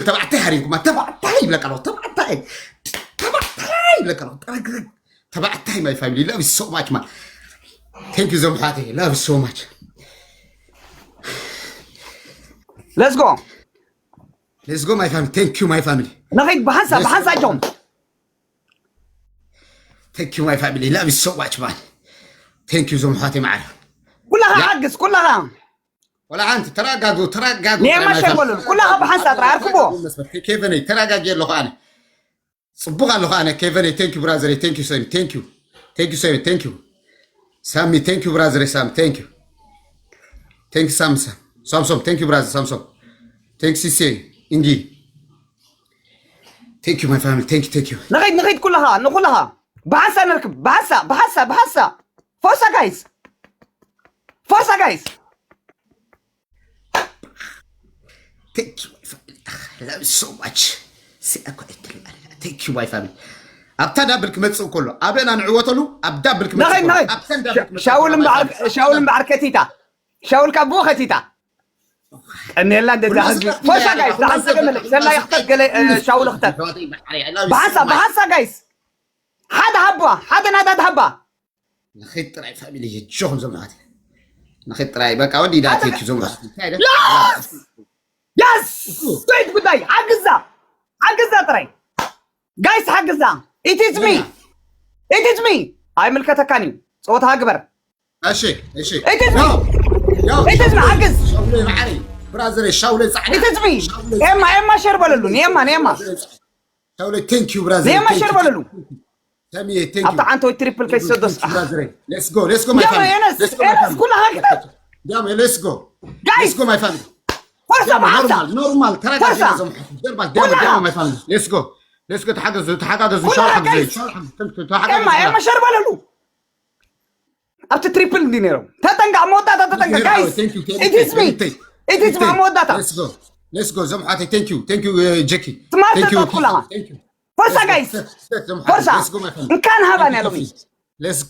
تبعتي هريكم ما تبعتي لك الله تبعتي لك الله تبعتي my family love you so much man thank you زمحاتي love you so much let's go my family thank you my family نغيد بحنسا جون thank you my family love you so much man thank you زمحاتي معنا كلها عقس كلها ولا انت تراققوا ليه ما شغلوا كلها بحنسا تراركبوا كيف اني تراقق له انا صبغ له انا كيف اني thank you brother thank you Sam thank you Sam thank you Sammy thank you brother Sam thank you Samson thank you brother Samson thank you Sisi Ingi thank you my family thank you نغيد كلها بحنسا نركب بحنسا فرصة guys thank you my family I love you so much thank you my family أبتدأ بالكمتسو كله أبينا نعوتلو أبدأ بالكمتسو نغيد شاول بعركتيتا شاول كابوختيتا أني لا ده فرصة guys لحظة جملك سلا يختار شاول اختار بحنسا guys حدا نادى هبا نخيط راي فاميلي جوهم زماتي نخيط راي بقى ودي داتي زماتي يس ستريت بداي حجزة تراي جايز حجزة it is me هاي ملكتها كاني صوتها أكبر أشي it is me حجز شاولي معي برازيلي شاولي صحيح it is me إما شربللو نيما شاولي thank you برازيلي نيما شربللو سامي thank you أبطأ أنتو تريبل كيس سدس let's go my family ينس كلها كده يلا let's go my family فرصة بحثة نورمال ترى ديما my family let's go تحدث إما شربللو أبت تريبل دينيرو تتنقع موتا جايز it is me موتا let's go زمحاتي thank you جيكي سمارت كلها فرصة جايز إن كان هبان يا لومي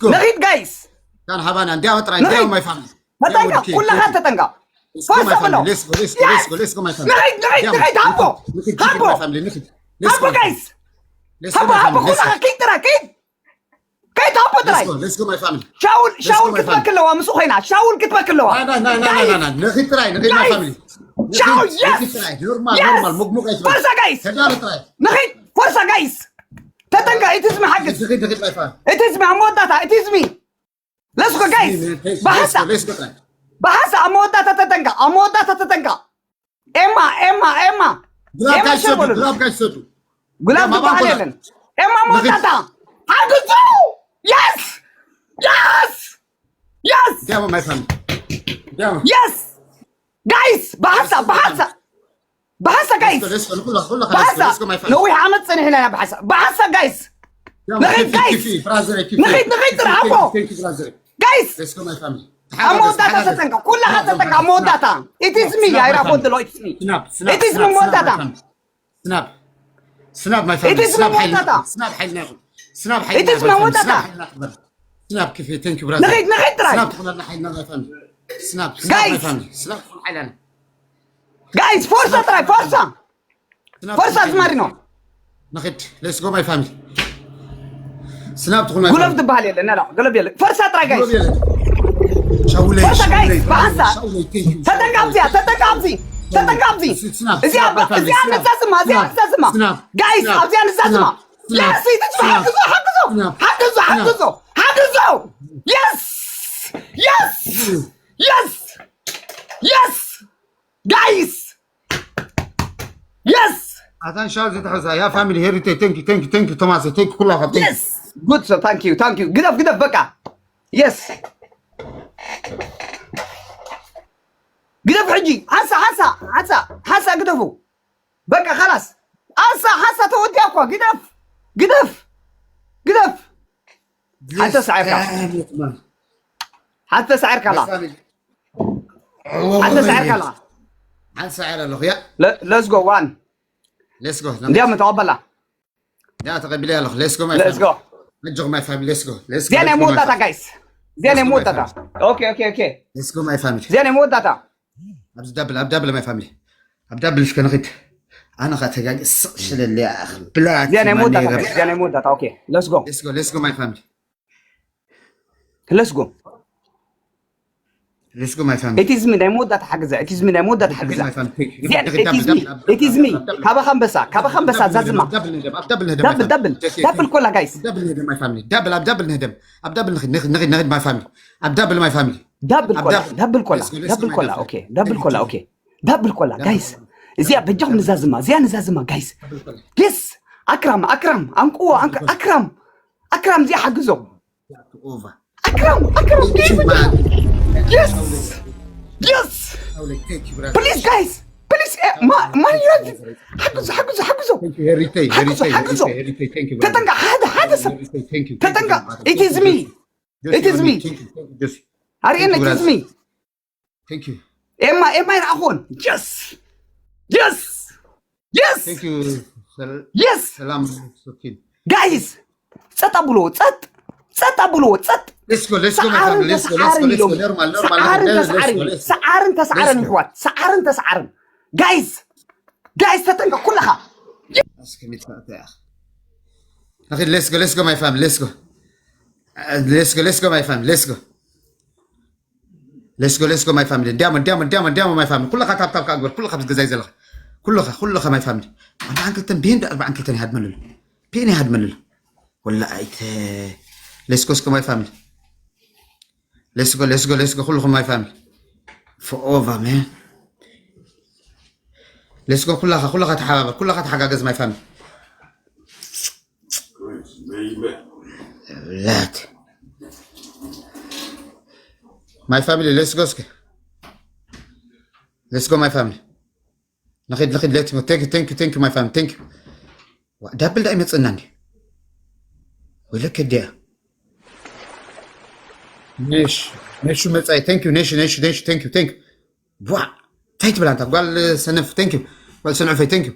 نغيد جايز كان هبان عندي my family تتنقع كلها تتنقع فرصة منه let's go my family نغيد هبو جايز هبو كلها كيد هبو تراي let's go my family شاول كتبك اللوا مسوخ هنا شاول كتبك اللوا لا نغيد تراي my family شاول يس نورمال مق فرصة جايز نغيد فرصة جايز تتنقع it is me حجز it is me أموداتا it is me let's go guys بحثة أموداتا تتنقع إما غلاب قاعد يسوتو غلاب تباليلن إما أموداتا حجزو يس ديما ما يفهم يس guys بحثة guys بحثة نوي عمد سنة هنا بحثة guys نغيد ترحبو guys أموداتا تتنقع كلها تتنقع أموداتا it is me يا رابو دلو it is me it is me أموداتا سناب my family it is me أموداتا سناب it is me أموداتا سناب كيف thank you brother نغيد تراي سناب تقولنا حيلنا my family سناب my family سناب حيلنا guys فرصة تراي فرصة زمارينو نغيد let's go my family سناب تقول قلب دبالي لا قلب يلا فرصة تراي guys شاولي فرصة guys بحثة تتنقابزي زيان نتساسما guys أبزيان نتساسما لا سيدي حقزو yes guys yes عشان شاوزي تحوزها يا فاميلي هيريتي thank you توماس thank you كلها yes good so thank you قدف بقى yes قدف حجي حسا قدفوا بقى خلاص حسا تودي أقوى قدف حتى سعرك لا عن سعر اللغية let's go one دي متقبلة يا تقبلي الله let's go نجو my family let's go زين مو داتا guys زين مو داتا اوكي let's go my family زين مو داتا أبدأ my family أبدأ بالش كنغيت انا خاتجاج السقش اللي اخ بلاك دي انا مودة دي انا مودة اوكي let's go let's go my family let's go let's go my family it is me دي مودة حجزة it is me دي مودة حجزة زين it is me كابا خمسة زازمة دبل كلها جايز دبل my family دبل نهدم نغد my family دبل my family دبل كلها اوكي دبل كلها جايز زي بجهم نزازمة جايز يس أكرم أنقوة أكرم زي حجزه أكرم يس بليز جايز بليز ما يرد حجزه تتنقع هذا تتنقع it is me هارينا it is me thank you إما يرعون yes thank you سلام guys ستابلو let's go سعارن حوات سعارن guys تتنقى كلها أخي let's go my family let's go my family let's go my family دائما my family كلها تاب أكبر كلها بتجزاي زلها كلها my family أنا عنك تنبين أربع عنك تاني هاد منل بيني هاد منل ولا أيت let's go my family let's go كلها my family forever man let's go كلها تحابب كلها تحقق my family ولاد my family let's go my family نخد let's go thank you my family thank you دبل دائما تصنعني ولا كده نيش متعي thank you نيش thank you بوا تايت بلا انت قال سنف thank you قال سنعفي thank you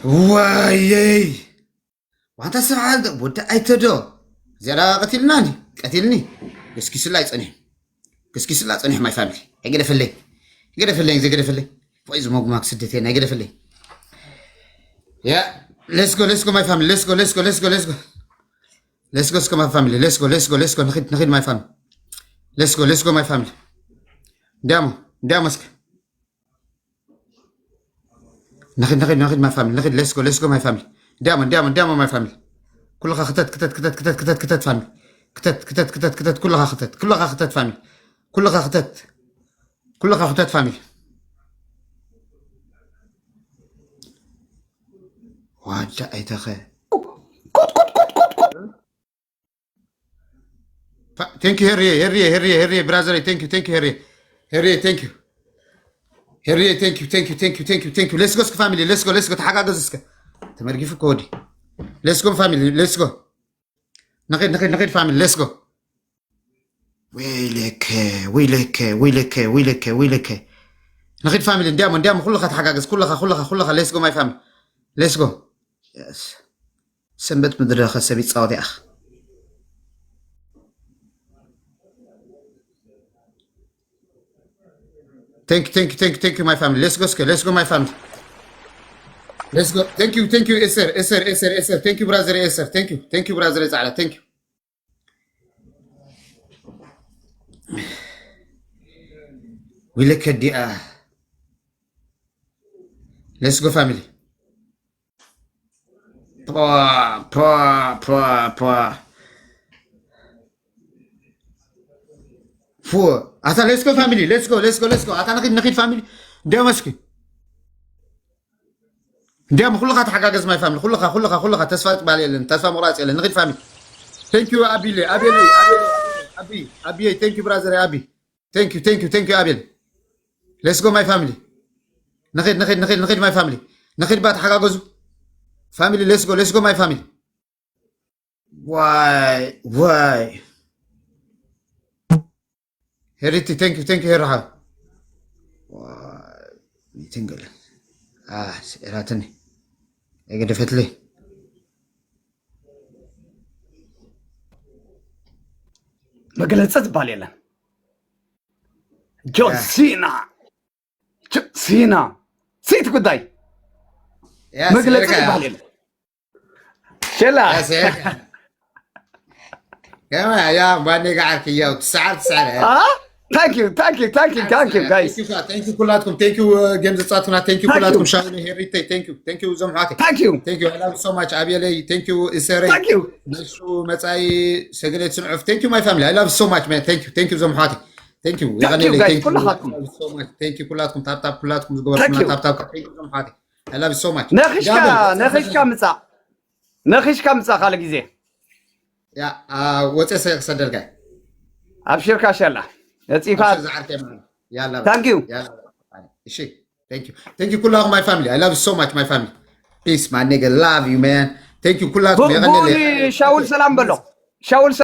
وايي وانت سمعت ودا ايتدو زرا قتلني كسكيس لا يصنح ماي فاميلي يقدر فلي فايز موغ سدتين يقدر فلي يا let's go my family let's go my family let's go نخد my family let's go my family دامسك نخد my family نخد let's go my family دائما my family كلها كتت فاميلي كتت كلها خطت فاميلي كلها خطت فاميلي واجا اي تخي thank you هري برازري thank you هري thank you let's go family let's go تحقق جزسك تمرقي في كودي let's go family let's go نقيد family let's go ويلك نقيد family دائما كلها تحقق كلها let's go my family let's go yes سنبت مدرخ سبيت صادي أخ thank you my family let's go my family let's go thank you اسر thank you brother اسر thank you brother زعلة thank you ويلك الدقة let's go family فو أتا let's go family let's go أتا نخيد family ديما مسكي ديما كلها تحقق my family كلها تسفى بالي تسفى مراسي لأن نخيد family thank you أبي thank you brother أبي thank you أبي let's go my family نخيد my family نخيد بات حقق زو family let's go my family why هريتي thank you هرها تنقل سيراتني قدفت لي ما قلت بالي له جون سينا ሲና ሲት ጉዳይ መግለጽ ይባል ሸላ كما يا باني قاعد كيا وتسعر ثانك يو جايز ثانك يو كلاتكم ثانك يو جيمز صاتنا ثانك يو كلاتكم شاهدوا هيريتي ثانك يو زمحاتي ثانك يو I love you so much ابي لي ثانك يو اسري ثانك يو نشو متاي سجلت سنعف ثانك يو ماي فاميلي I love you so much man ثانك يو زمحاتي ثانك يو يغني لي ثانك يو ثانك يو كلاتكم تاب كلاتكم زغورنا تاب ثانك يو زمحاتي I love you so much نخشكا مصا خالق زي يا وصي سدرغا ابشر كاشلا نصيفات يلا ثانك يو شي ثانك يو كلكم ماي فاميلي I love you so much my family peace my nigga love you man ثانك يو كلكم شاول سلام بلو شاول